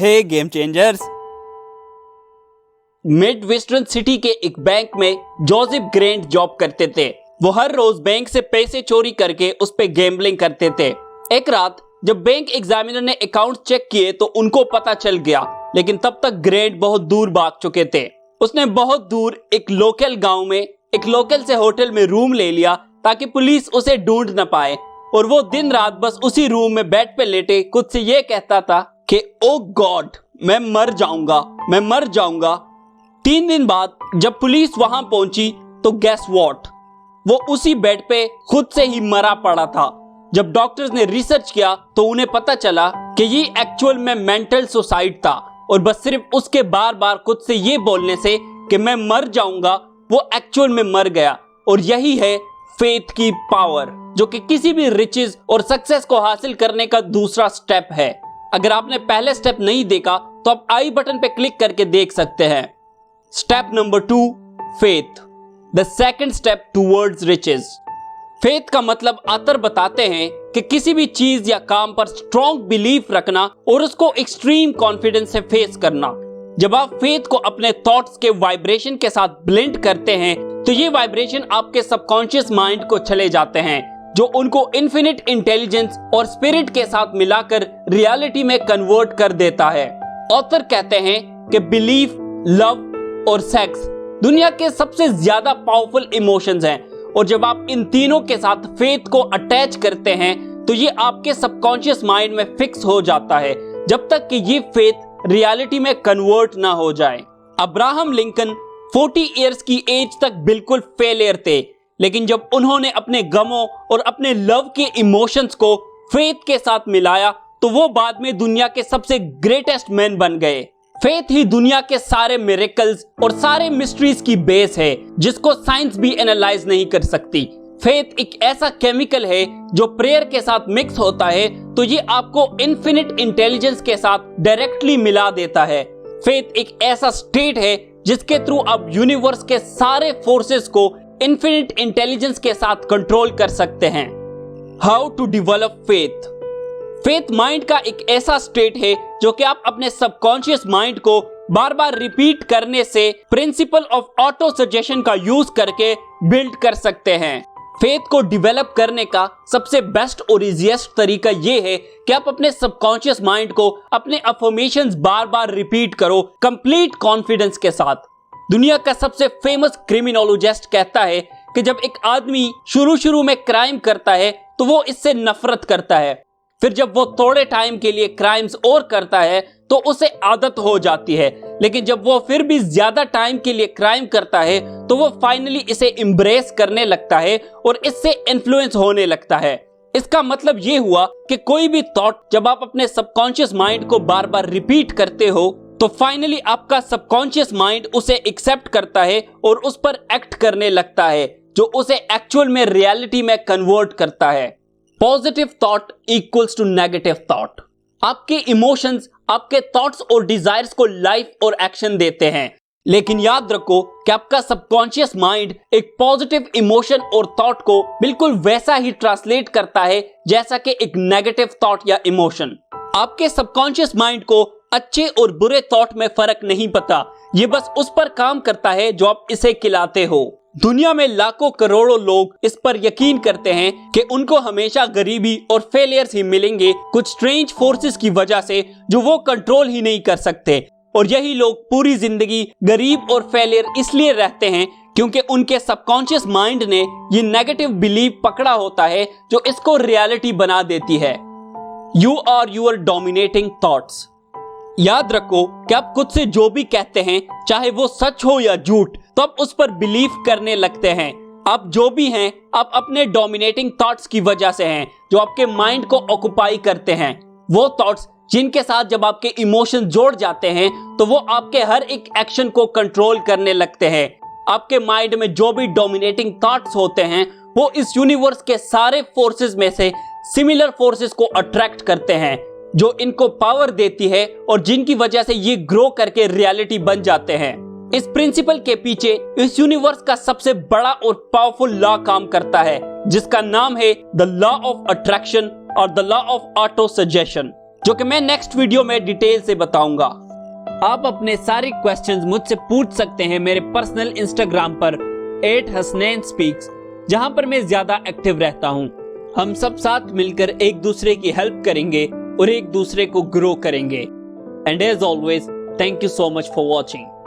हे game changers. Mid western city के एक bank में जोसेफ ग्रेंट जॉब करते थे। वो हर रोज बैंक से पैसे चोरी करके उस पे गैम्बलिंग करते थे। एक रात जब बैंक एग्जामिनर ने अकाउंट चेक किए तो उनको पता चल गया, लेकिन तब तक ग्रेंट बहुत दूर भाग चुके थे। उसने बहुत दूर एक लोकल गांव में एक लोकल से होटल में रूम ले लिया ताकि पुलिस उसे ढूंढ न पाए, और वो दिन रात बस उसी रूम में बेड पे लेटे खुद से ये कहता था कि ओ गॉड, मैं मर जाऊंगा, मैं मर जाऊंगा। 3 दिन बाद जब पुलिस वहां पहुंची तो गेस व्हाट, वो उसी बेड पे खुद से ही मरा पड़ा था। जब डॉक्टर्स ने रिसर्च किया तो उन्हें पता चला कि ये एक्चुअल में मेंटल सुसाइड था, और बस सिर्फ उसके बार बार खुद से ये बोलने से कि मैं मर जाऊंगा, वो एक्चुअल में मर गया। और यही है फेथ की पावर, जो कि किसी भी रिचेस और सक्सेस को हासिल करने का दूसरा स्टेप है। अगर आपने पहले स्टेप नहीं देखा तो आप आई बटन पे क्लिक करके देख सकते हैं। Step number 2, faith, the second step towards riches. Faith का मतलब आतर बताते हैं कि किसी भी चीज या काम पर स्ट्रॉन्ग बिलीफ रखना और उसको एक्सट्रीम कॉन्फिडेंस से फेस करना। जब आप फेथ को अपने थॉट्स के वाइब्रेशन के साथ ब्लेंड करते हैं तो ये वाइब्रेशन आपके सबकॉन्शियस माइंड को चले जाते हैं, जो उनको इन्फिनिट इंटेलिजेंस और स्पिरिट के साथ मिलाकर रियलिटी में कन्वर्ट कर देता है। ऑथर कहते हैं कि बिलीफ, लव और सेक्स दुनिया के सबसे ज्यादा पावरफुल इमोशंस हैं, और जब आप इन तीनों के साथ फेथ को अटैच करते हैं तो ये आपके सबकॉन्शियस माइंड में फिक्स हो जाता है, जब तक कि ये फेथ रियलिटी में कन्वर्ट ना हो जाए। अब्राहम लिंकन 40 इयर्स की एज तक बिल्कुल फेलियर थे, लेकिन जब उन्होंने अपने गमों और अपने लव के इमोशंस को फेथ के साथ मिलाया तो वो बाद में दुनिया के सबसे ग्रेटेस्ट मैन बन गए। फेथ ही दुनिया के सारे मिरेकल्स और सारे मिस्ट्रीज की बेस है, जिसको साइंस भी एनालाइज नहीं कर सकती। फेथ एक ऐसा केमिकल है जो प्रेयर के साथ मिक्स होता है तो ये आपको इन्फिनिट इंटेलिजेंस के साथ डायरेक्टली मिला देता है। फेथ एक ऐसा स्टेट है जिसके थ्रू आप यूनिवर्स के सारे फोर्सेस को इन्फिनिट इंटेलिजेंस के साथ कंट्रोल कर सकते हैं। How to develop faith. Faith mind का एक ऐसा स्टेट है जो कि आप अपने सबकॉन्शियस माइंड को बार बार रिपीट करने से प्रिंसिपल ऑफ ऑटो सजेशन का यूज करके बिल्ड कर सकते हैं। फेथ को डेवलप करने का सबसे बेस्ट और इजीएस्ट तरीका यह है कि आप अपने सबकॉन्शियस माइंड को अपने अफर्मेशंस बार बार रिपीट करो कंप्लीट कॉन्फिडेंस के साथ। दुनिया का सबसे फेमस क्रिमिनोलॉजिस्ट कहता है कि जब एक आदमी शुरू में क्राइम करता है तो वो इससे नफरत करता है, फिर जब वो थोड़े टाइम के लिए क्राइम्स और करता है तो उसे आदत हो जाती है, लेकिन जब वो फिर भी ज्यादा टाइम के लिए क्राइम करता है तो वो फाइनली इसे एम्ब्रेस करने लगता है और इससे इन्फ्लुएंस होने लगता है। इसका मतलब ये हुआ कि कोई भी थॉट जब आप अपने सबकॉन्शियस माइंड को बार बार रिपीट करते हो तो फाइनली आपका सबकॉन्शियस माइंड उसे एक्सेप्ट करता है और उस पर एक्ट करने लगता है, जो उसे एक्चुअल में रियलिटी में कन्वर्ट करता है। Positive thought equals to negative thought. आपके इमोशंस आपके थॉट्स और डिजायर्स को लाइफ और एक्शन देते हैं, लेकिन याद रखो कि आपका सबकॉन्शियस माइंड एक पॉजिटिव इमोशन और थॉट को बिल्कुल वैसा ही ट्रांसलेट करता है जैसा कि एक नेगेटिव थॉट या इमोशन। आपके सबकॉन्शियस माइंड को अच्छे और बुरे थॉट में फर्क नहीं पता, ये बस उस पर काम करता है जो आप इसे खिलाते हो। दुनिया में लाखों करोड़ों लोग इस पर यकीन करते हैं कि उनको हमेशा गरीबी और फेलियर्स ही मिलेंगे कुछ स्ट्रेंज फोर्सेस की वजह से जो वो कंट्रोल ही नहीं कर सकते, और यही लोग पूरी जिंदगी गरीब और फेलियर इसलिए रहते हैं क्योंकि उनके सबकॉन्शियस माइंड ने ये नेगेटिव बिलीफ पकड़ा होता है जो इसको रियलिटी बना देती है। You are your dominating thoughts. याद रखो कि आप खुद से जो भी कहते हैं, चाहे वो सच हो या झूठ, तो आप उस पर बिलीव करने लगते हैं। आप जो भी हैं, आप अपने डोमिनेटिंग थॉट्स की वजह से हैं, जो आपके माइंड को ऑक्युपाई करते हैं। वो थॉट्स जिनके साथ जब आपके इमोशन जोड़ जाते हैं तो वो आपके हर एक एक्शन को कंट्रोल करने लगते हैं। आपके माइंड में जो भी डोमिनेटिंग थॉट्स होते हैं वो इस यूनिवर्स के सारे फोर्सेस में से सिमिलर फोर्सेस को अट्रैक्ट करते हैं, जो इनको पावर देती है और जिनकी वजह से ये ग्रो करके रियलिटी बन जाते हैं। इस प्रिंसिपल के पीछे इस यूनिवर्स का सबसे बड़ा और पावरफुल लॉ काम करता है, जिसका नाम है द लॉ ऑफ अट्रैक्शन और the law of auto suggestion. जो कि मैं नेक्स्ट वीडियो में डिटेल से बताऊंगा। आप अपने सारे क्वेश्चंस मुझसे पूछ सकते हैं मेरे पर्सनल इंस्टाग्राम पर @hasnain_speaks, जहां पर मैं ज्यादा एक्टिव रहता हूं। हम सब साथ मिलकर एक दूसरे की हेल्प करेंगे और एक दूसरे को ग्रो करेंगे। And as always, thank you so much for watching.